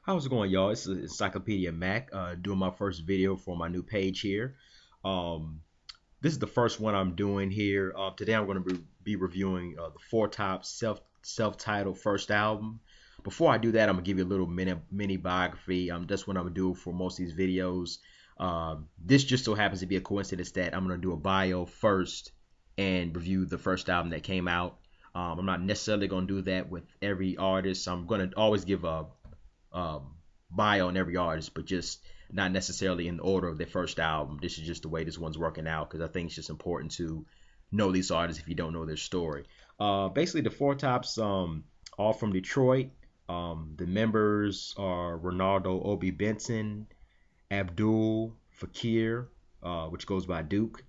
How's it going, y'all? It's Encyclopedia Mac, doing my first video for my new page here. Um, this is the first one I'm doing here. Today I'm going to be reviewing the Four Top self-titled first album. Before I do that, I'm gonna give you a little mini biography. That's what I'm gonna do for most of these videos. This just so happens to be a coincidence that I'm gonna do a bio first and review the first album that came out. I'm not necessarily gonna do that with every artist. I'm gonna always give a um, bio on every artist, but just not necessarily in the order of their first album. This is just the way this one's working out because I think it's just important to know these artists if you don't know their story. Basically, the Four Tops, all from Detroit. The members are Ronaldo Obi Benson, Abdul Fakir, which goes by Duke,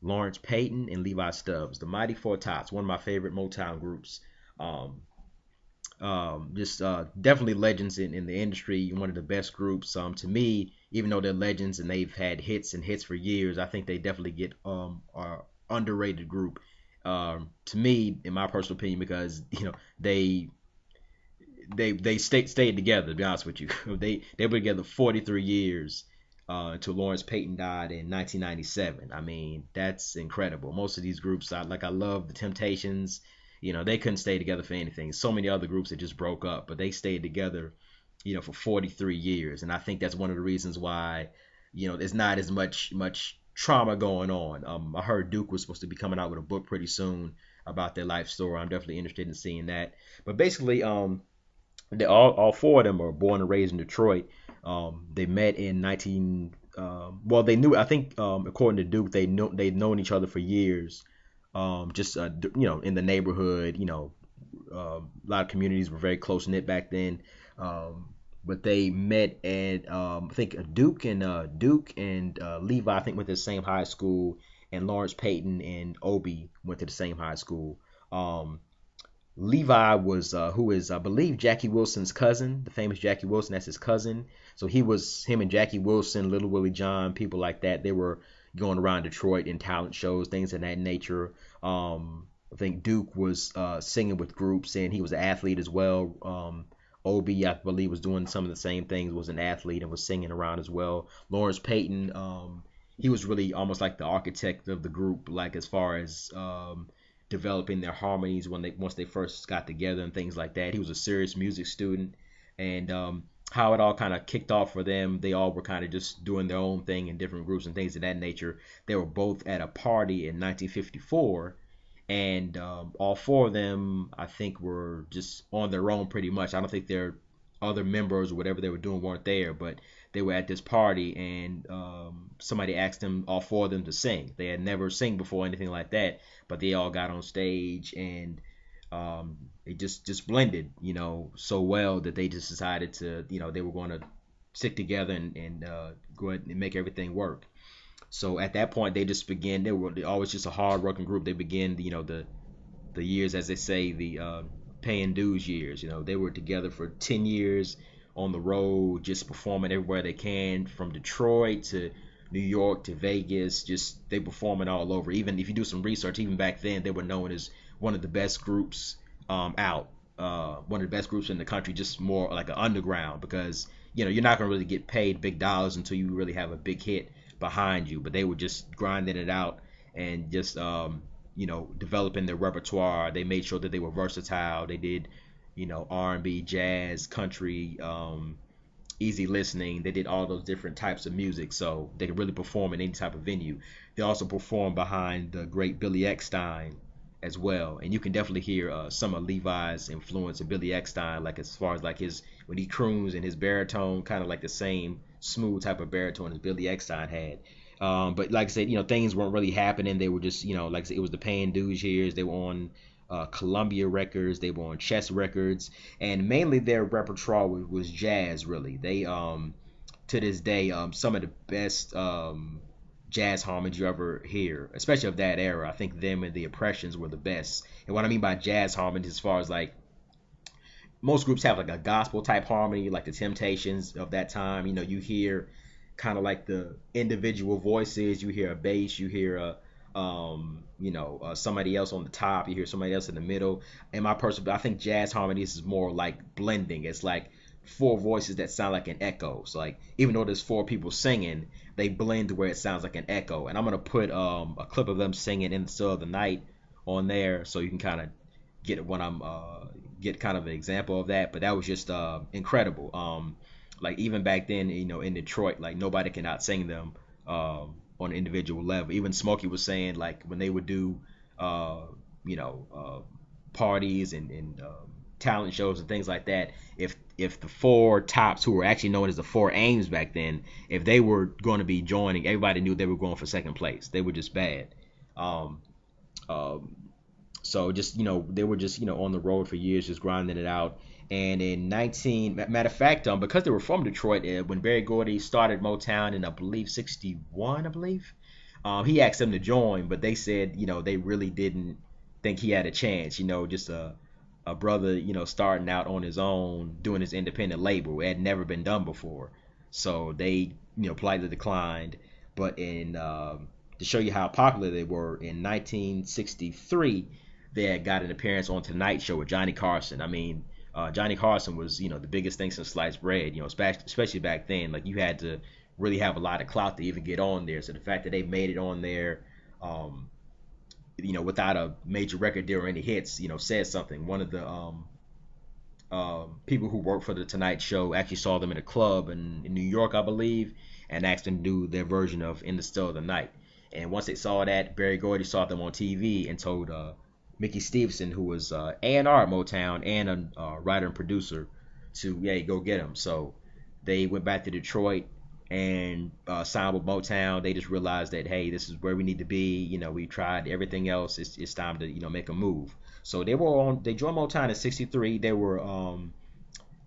Lawrence Payton, and Levi Stubbs. The Mighty Four Tops, one of my favorite Motown groups. Um, just definitely legends in the industry. One of the best groups. To me, even though they're legends and they've had hits and hits for years, I think they definitely get are underrated group. To me, in my personal opinion, because they stayed together. To be honest with you, they were together 43 years. Until Lawrence Payton died in 1997. I mean, that's incredible. Most of these groups, I love the Temptations. They couldn't stay together for anything. So many other groups that just broke up, but they stayed together, for 43 years. And I think that's one of the reasons why, there's not as much trauma going on. I heard Duke was supposed to be coming out with a book pretty soon about their life story. I'm definitely interested in seeing that. But basically, they all four of them are born and raised in Detroit. They met in 19. Well, they knew. I think according to Duke, they'd known each other for years. Just in the neighborhood. A lot of communities were very close knit back then. But they met at I think Duke and Levi I think went to the same high school, and Lawrence Payton and Obi went to the same high school. Um, Levi was who is I believe Jackie Wilson's cousin, the famous Jackie Wilson. That's his cousin. So him and Jackie Wilson, Little Willie John, people like that. They were going around Detroit in talent shows, things of that nature. I think Duke was singing with groups, and he was an athlete as well. Obi, I believe, was doing some of the same things. Was an athlete and was singing around as well. Lawrence Payton, he was really almost like the architect of the group, like as far as developing their harmonies once they first got together and things like that. He was a serious music student, and how it all kind of kicked off for them. They all were kind of just doing their own thing in different groups and things of that nature. They were both at a party in 1954, and all four of them, I think, were just on their own pretty much. I don't think their other members or whatever they were doing weren't there, but they were at this party, and somebody asked them, all four of them, to sing. They had never sing before, anything like that, but they all got on stage, and it just blended, so well that they just decided to, they were going to stick together and go ahead and make everything work. So at that point, they just began. They were always just a hard working group. They began, the years, as they say, the paying dues years. They were together for 10 years on the road, just performing everywhere they can, from Detroit to New York to Vegas. Just they performing all over. Even if you do some research, even back then, they were known as one of the best groups out. One of the best groups in the country, just more like an underground, because you're not gonna really get paid big dollars until you really have a big hit behind you. But they were just grinding it out and just developing their repertoire. They made sure that they were versatile. They did R&B, jazz, country, easy listening. They did all those different types of music, so they could really perform in any type of venue. They also performed behind the great Billy Eckstine as well, and you can definitely hear some of Levi's influence of Billy Eckstine, like as far as like his when he croons and his baritone, kind of like the same smooth type of baritone as Billy Eckstine had. But like I said, things weren't really happening. They were just, like I said, it was the paying dues years. They were on Columbia Records. They were on Chess Records, and mainly their repertoire was jazz. Really, they to this day, some of the best jazz harmonies you ever hear, especially of that era. I think them and the Impressions were the best. And what I mean by jazz harmonies, as far as like most groups have like a gospel type harmony, like the Temptations of that time. You hear kind of like the individual voices. You hear a bass, you hear somebody else on the top, you hear somebody else in the middle. And my personal, I think jazz harmonies is more like blending. It's like four voices that sound like an echo. So like even though there's four people singing, they blend to where it sounds like an echo. And I'm gonna put a clip of them singing "In the Still of the Night" on there, so you can kind of get what I'm get kind of an example of that. But that was just incredible. Like even back then, in Detroit, like nobody can out sing them on an individual level. Even Smokey was saying like when they would do uh, you know parties and talent shows and things like that, if the four tops, who were actually known as the four Ames back then, if they were going to be joining, everybody knew they were going for second place. They were just bad. Um, um, so just they were just on the road for years, just grinding it out. And in 19, matter of fact, because they were from Detroit, when Berry Gordy started Motown in I believe '61, I believe, he asked them to join, but they said they really didn't think he had a chance. Just a brother starting out on his own, doing his independent label. It had never been done before, so they politely declined. But in to show you how popular they were, in 1963 they had got an appearance on Tonight Show with Johnny Carson. I mean, Johnny Carson was the biggest thing since sliced bread. Especially back then, like you had to really have a lot of clout to even get on there. So the fact that they made it on there, um, without a major record deal or any hits, said something. One of the people who worked for the Tonight Show actually saw them in a club in New York, I believe, and asked them to do their version of "In the Still of the Night." And once they saw that, Berry Gordy saw them on TV and told Mickey Stevenson, who was A&R at Motown and a writer and producer, to go get them. So they went back to Detroit and signed with Motown. They just realized that, hey, this is where we need to be. We tried everything else. It's time to make a move. So they joined Motown in '63.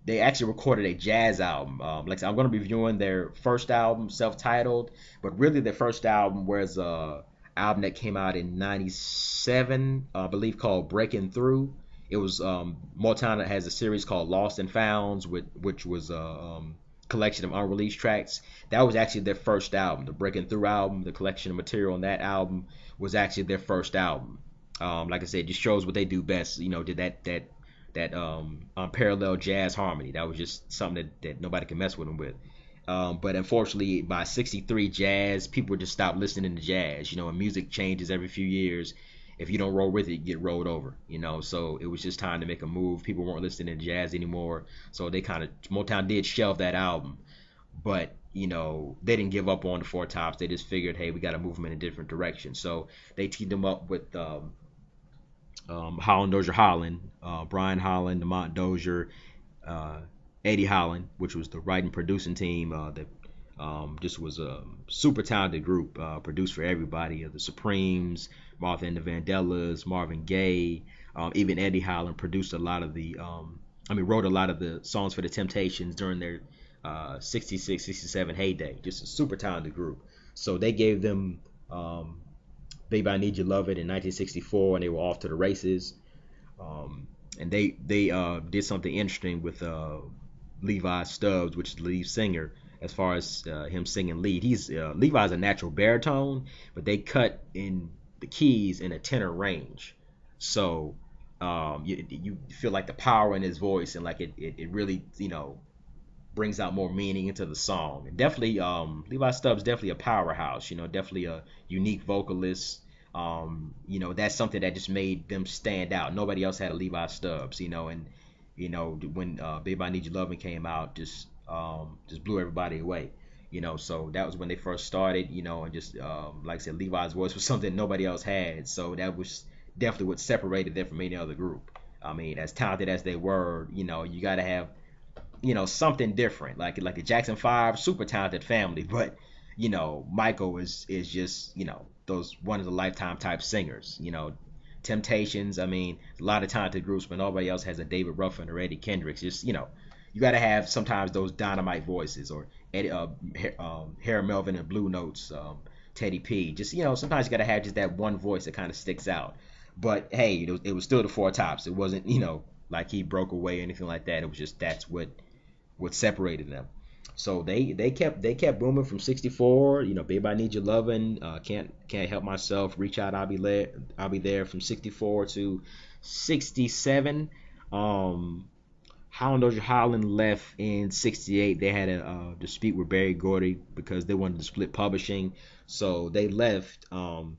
They actually recorded a jazz album. Like I said, I'm going to be reviewing their first album, self-titled, but really their first album was a album that came out in '97, I believe, called Breaking Through. It was Motown has a series called Lost and Founds, which was a collection of unreleased tracks. That was actually their first album. The Breaking Through album, the collection of material on that album, was actually their first album. Like I said, just shows what they do best. Did that unparalleled jazz harmony. That was just something that nobody can mess with them with. But unfortunately, by '63, jazz, people just stopped listening to jazz. And music changes every few years. If you don't roll with it, you get rolled over. So it was just time to make a move. People weren't listening to jazz anymore. So Motown did shelve that album. But, they didn't give up on the Four Tops. They just figured, hey, we got to move them in a different direction. So they teamed them up with Holland Dozier Holland, Brian Holland, Lamont Dozier, Eddie Holland, which was the writing producing team that just was a super talented group, produced for everybody, the Supremes, Martha and the Vandellas, Marvin Gaye, even Eddie Holland produced a lot of wrote a lot of the songs for the Temptations during their 66, 67 heyday. Just a super talented group. So they gave them Baby I Need Your Lovin' in 1964, and they were off to the races. And they did something interesting with Levi Stubbs, which is the lead singer, as far as him singing lead. Levi's a natural baritone, but they cut in the keys in a tenor range. So you feel like the power in his voice, and like it really brings out more meaning into the song. And definitely Levi Stubbs, definitely a powerhouse, definitely a unique vocalist. That's something that just made them stand out. Nobody else had a Levi Stubbs, and when Baby I Need Your Lovin' came out, just blew everybody away. So that was when they first started, and just like I said, Levi's voice was something nobody else had. So that was definitely what separated them from any other group. I mean, as talented as they were, you got to have something different. Like the Jackson 5, super talented family, but Michael is just those one of the lifetime type singers. Temptations, I mean, a lot of talented groups, but nobody else has a David Ruffin or Eddie Kendricks. Just you got to have sometimes those dynamite voices, or Eddie, Harold Melvin and Blue Notes, Teddy P. Just sometimes you got to have just that one voice that kind of sticks out. But hey, it was still the Four Tops. It wasn't like he broke away or anything like that. It was just that's what separated them. So they kept booming from '64. Baby I Need Your Lovin', can't help myself, Reach Out, I'll be there from '64 to '67. How Holland Dozier Holland left in '68. They had a dispute with Barry Gordy because they wanted to split publishing, so they left. And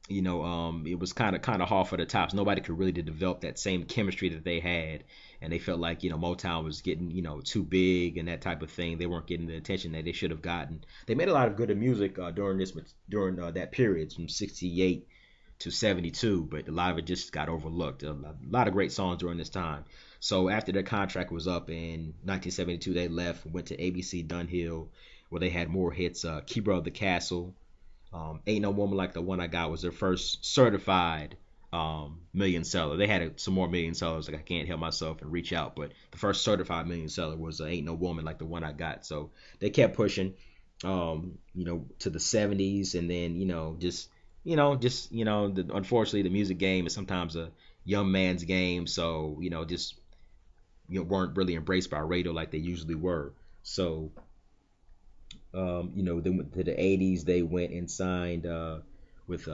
it was kind of hard for the Tops. Nobody could really develop that same chemistry that they had, and they felt like Motown was getting too big and that type of thing. They weren't getting the attention that they should have gotten. They made a lot of good music during that period from '68 to '72, but a lot of it just got overlooked. A lot of great songs during this time. So after their contract was up in 1972, they left, went to ABC Dunhill, where they had more hits. Keeper of the Castle, Ain't No Woman Like the One I Got was their first certified million seller. They had some more million sellers, like I Can't Help Myself and Reach Out, but the first certified million seller was Ain't No Woman Like the One I Got. So they kept pushing, to the '70s, and then unfortunately the music game is sometimes a young man's game, so just weren't really embraced by radio like they usually were. So then to the '80s, they went and signed with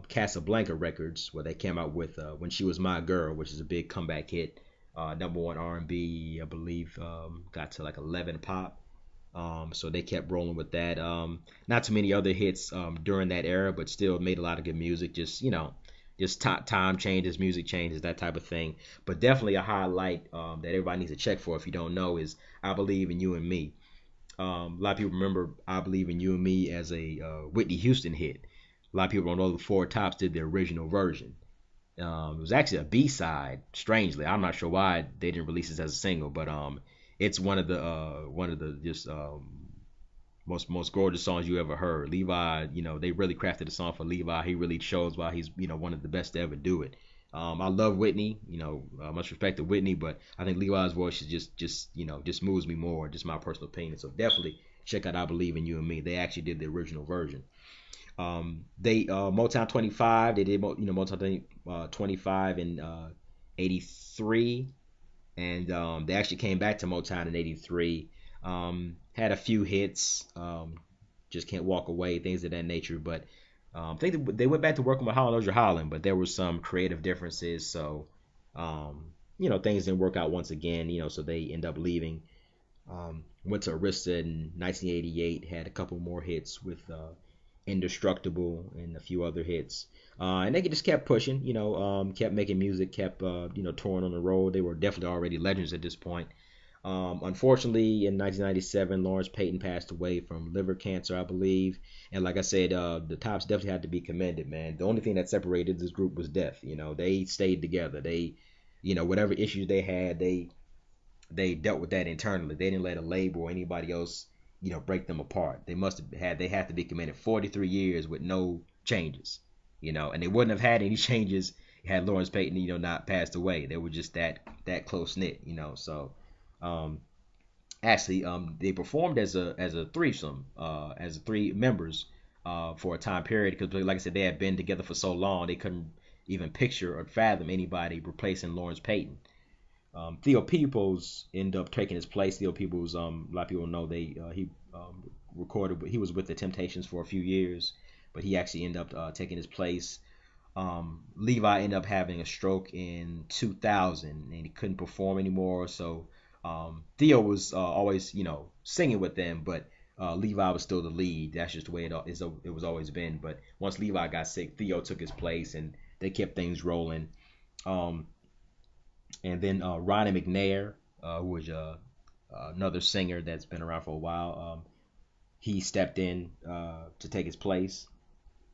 Casablanca Records, where they came out with "When She Was My Girl," which is a big comeback hit, number one R&B, I believe, got to like 11 pop. So they kept rolling with that. Not too many other hits during that era, but still made a lot of good music. Just time changes, music changes, that type of thing. But definitely a highlight that everybody needs to check for if you don't know is "I Believe in You and Me." A lot of people remember "I Believe in You and Me" as a Whitney Houston hit. A lot of people don't know the Four Tops did the original version. It was actually a B-side. Strangely, I'm not sure why they didn't release this as a single, but it's one of the just most gorgeous songs you ever heard. Levi, they really crafted a song for Levi. He really shows why he's one of the best to ever do it. I love Whitney, much respect to Whitney, but I think Levi's voice is just moves me more. Just my personal opinion. So definitely check out "I Believe in You and Me." They actually did the original version. They Motown 25. They did Motown 25 in '83, and they actually came back to Motown in '83. Had a few hits, just Can't Walk Away, things of that nature. But I think they went back to working with Holland Dozier Holland, but there were some creative differences, so things didn't work out once again. So they end up leaving. Went to Arista in 1988, had a couple more hits with Indestructible and a few other hits. And they just kept pushing, kept making music, kept touring on the road. They were definitely already legends at this point. Unfortunately, in 1997, Lawrence Payton passed away from liver cancer, I believe. And like I said, the Tops definitely had to be commended, man. The only thing that separated this group was death. They stayed together. They, whatever issues they had, they dealt with that internally. They didn't let a label or anybody else, break them apart. They had to be commended. 43 years with no changes, and they wouldn't have had any changes had Lawrence Payton, not passed away. They were just that close knit, So actually, they performed as a threesome, as three members, for a time period because, like I said, they had been together for so long they couldn't even picture or fathom anybody replacing Lawrence Payton. Theo Peoples ended up taking his place. Theo Peoples, a lot of people know he recorded. He was with the Temptations for a few years, but he actually ended up taking his place. Levi ended up having a stroke in 2000, and he couldn't perform anymore. So Theo was always, singing with them, but Levi was still the lead. That's just the way it was always been. But once Levi got sick, Theo took his place, and they kept things rolling. And then Ronnie McNair, who was another singer that's been around for a while, he stepped in to take his place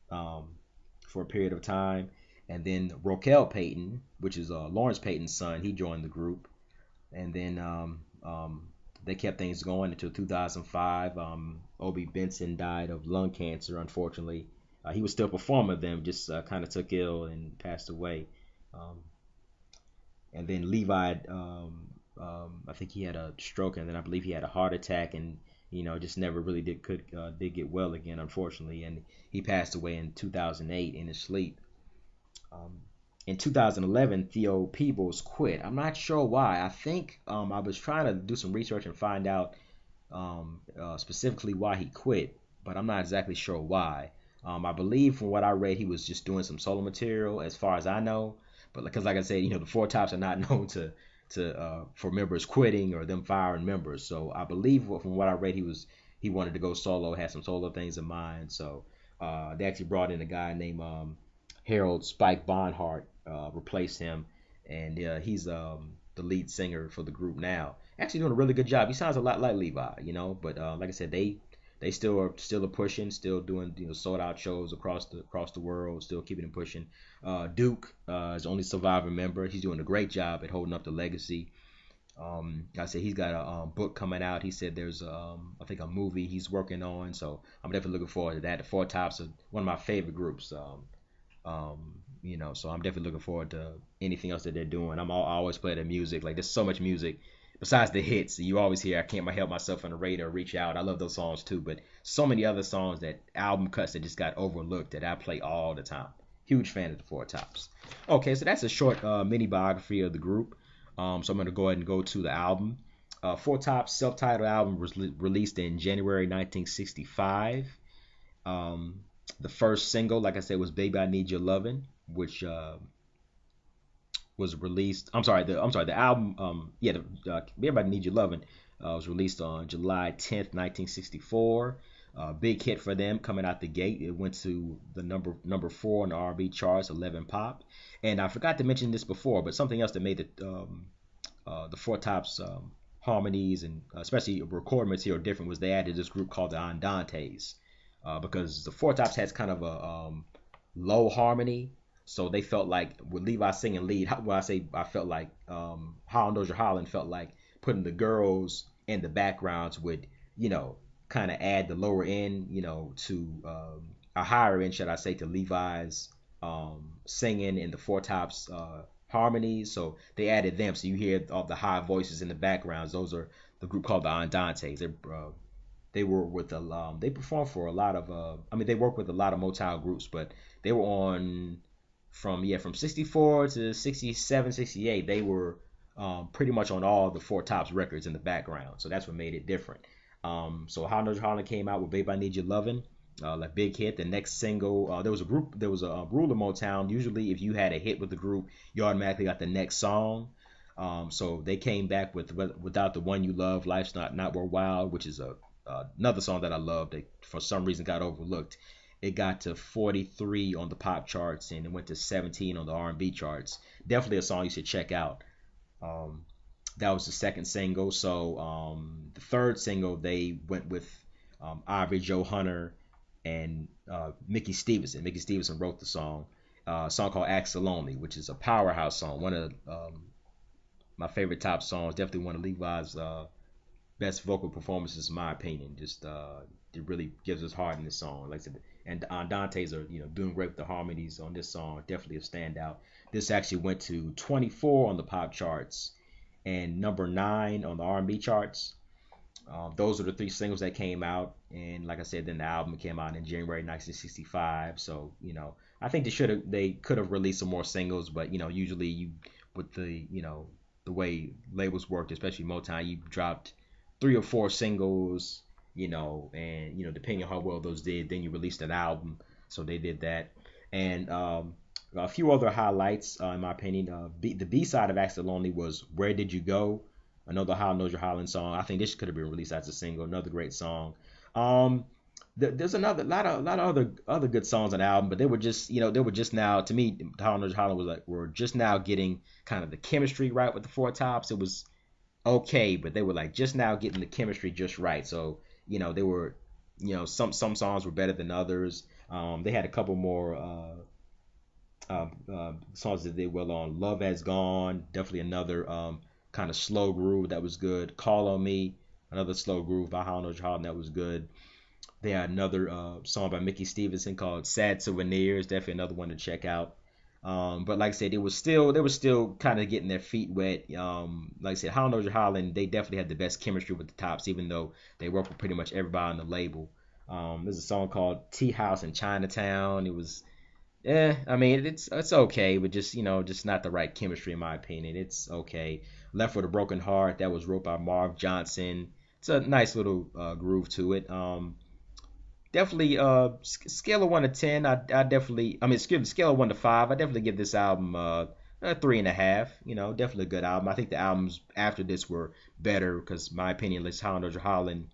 for a period of time. And then Rokel Payton, which is Lawrence Payton's son, he joined the group. And then they kept things going until 2005. Obie Benson died of lung cancer, unfortunately. He was still performing with them, just kind of took ill and passed away. And then Levi, I think he had a stroke, and then I believe he had a heart attack, and just never really did get well again, unfortunately. And he passed away in 2008 in his sleep. In 2011, Theo Peebles quit. I'm not sure why. I think I was trying to do some research and find out specifically why he quit, but I'm not exactly sure why. I believe from what I read, he was just doing some solo material, as far as I know. But because, like I said, the Four Tops are not known to for members quitting or them firing members. So I believe from what I read, he wanted to go solo, had some solo things in mind. So they actually brought in a guy named Harold Spike Bonhart, replaced him, and he's the lead singer for the group now. Actually doing a really good job. He sounds a lot like Levi, but like I said, they still are pushing, still doing sold out shows across the world, still keeping it pushing. Duke is the only surviving member. He's doing a great job at holding up the legacy. Like I said, he's got a book coming out. He said there's I think a movie he's working on, so I'm definitely looking forward to that. The Four Tops are one of my favorite groups. So I'm definitely looking forward to anything else that they're doing. I always play their music. Like there's so much music besides the hits. You always hear "I Can't Help Myself" on the radio, "Reach Out." I love those songs too, but so many other songs, that album cuts that just got overlooked, that I play all the time. Huge fan of the Four Tops. Okay, so that's a short mini biography of the group. So I'm gonna go ahead and go to the album. Four Tops self-titled album was released in January 1965. Um, the first single, like I said, was "Baby I Need Your Lovin'," which was released. The album. "Baby I Need Your Lovin'" was released on July 10th, 1964. Big hit for them coming out the gate. It went to the number 4 on the R&B charts, 11 pop. And I forgot to mention this before, but something else that made the Four Tops harmonies and especially recording material different was they added this group called the Andantes, because the Four Tops has kind of a low harmony, so they felt like with Levi singing lead. Well, I felt like Holland Dozier Holland felt like putting the girls in the backgrounds would kind of add the lower end, to a higher end, should I say, to Levi's singing in the Four Tops harmonies. So they added them, so you hear all the high voices in the backgrounds. Those are the group called the Andantes. They were with they performed for a lot of they worked with a lot of Motown groups, but they were on from 64 to 67, 68. They were pretty much on all the Four Tops records in the background, so that's what made it different. So Holland came out with "Babe I Need Your Lovin'," like big hit. The next single, there was a rule of Motown. Usually, if you had a hit with the group, you automatically got the next song. So they came back with "Without the One You Love, Life's Not Worthwhile," which is another song that I love that for some reason got overlooked. It got to 43 on the pop charts and it went to 17 on the R&B charts. Definitely a song you should check out. Um, that was the second single. So the third single they went with Ivory Joe Hunter and Mickey Stevenson. Mickey Stevenson wrote the song. A song called "Act So Lonely," which is a powerhouse song. One of my favorite top songs. Definitely one of Levi's best vocal performances, in my opinion. Just it really gives us heart in this song. Like I said, and Dante's are doing great with the harmonies on this song. Definitely a standout. This actually went to 24 on the pop charts and number 9 on the R&B charts. Those are the 3 singles that came out, and like I said, then the album came out in January 1965. So I think they could have released some more singles, but usually you with the way labels worked, especially Motown, you dropped 3 or 4 singles, and depending on how well those did, then you released an album. So they did that, and a few other highlights, in my opinion. The B side of "Act So Lonely" was "Where Did You Go?" Another How Knows Your Holland song. I think this could have been released as a single. Another great song. Um, there's another lot of other good songs on the album, but they were just now, to me, How Knows Your Holland was like, we're just now getting kind of the chemistry right with the Four Tops. It was okay, but they were like just now getting the chemistry just right. So they were, some songs were better than others. They had a couple more songs that they did well on. "Love Has Gone," definitely another kind of slow groove that was good. "Call on Me," another slow groove by How Knows Your Holland that was good. They had another song by Mickey Stevenson called "Sad Souvenirs," definitely another one to check out. But like I said, they were still kind of getting their feet wet. Like I said, How Knows Your Holland, they definitely had the best chemistry with the Tops, even though they worked with pretty much everybody on the label. There's a song called "Tea House in Chinatown." It was, it's okay, but just not the right chemistry in my opinion. It's okay. "Left with a Broken Heart," that was wrote by Marv Johnson. It's a nice little groove to it. definitely scale of 1 to 10. I definitely, I mean, scale of 1 to 5. I definitely give this album a 3.5. You know, definitely a good album. I think the albums after this were better because my opinion, Les Holland,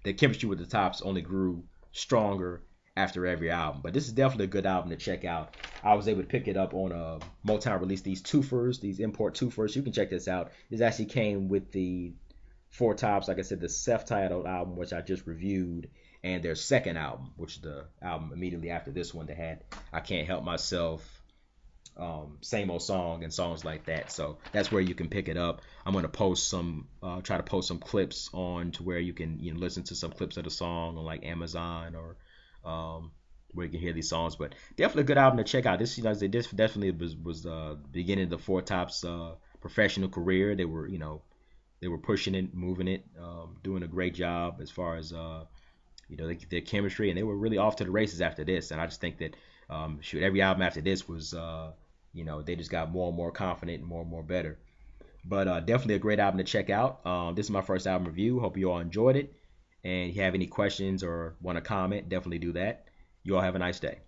the chemistry with the Tops only grew stronger after every album. But this is definitely a good album to check out. I was able to pick it up on Motown released these twofers, these import twofers. You can check this out. This actually came with the Four Tops, like I said, the self-titled album, which I just reviewed, and their second album, which is the album immediately after this one that had I Can't Help Myself, Same Old Song, and songs like that. So that's where you can pick it up. I'm gonna post some, try to post some clips on to where you can listen to some clips of the song on like Amazon or where you can hear these songs. But definitely a good album to check out. This definitely was the beginning of the Four Tops professional career. They were pushing it, moving it, doing a great job as far as their chemistry, and they were really off to the races after this. And I just think that every album after this was they just got more and more confident and more better. But definitely a great album to check out. This is my first album review. Hope you all enjoyed it. And if you have any questions or want to comment, definitely do that. You all have a nice day.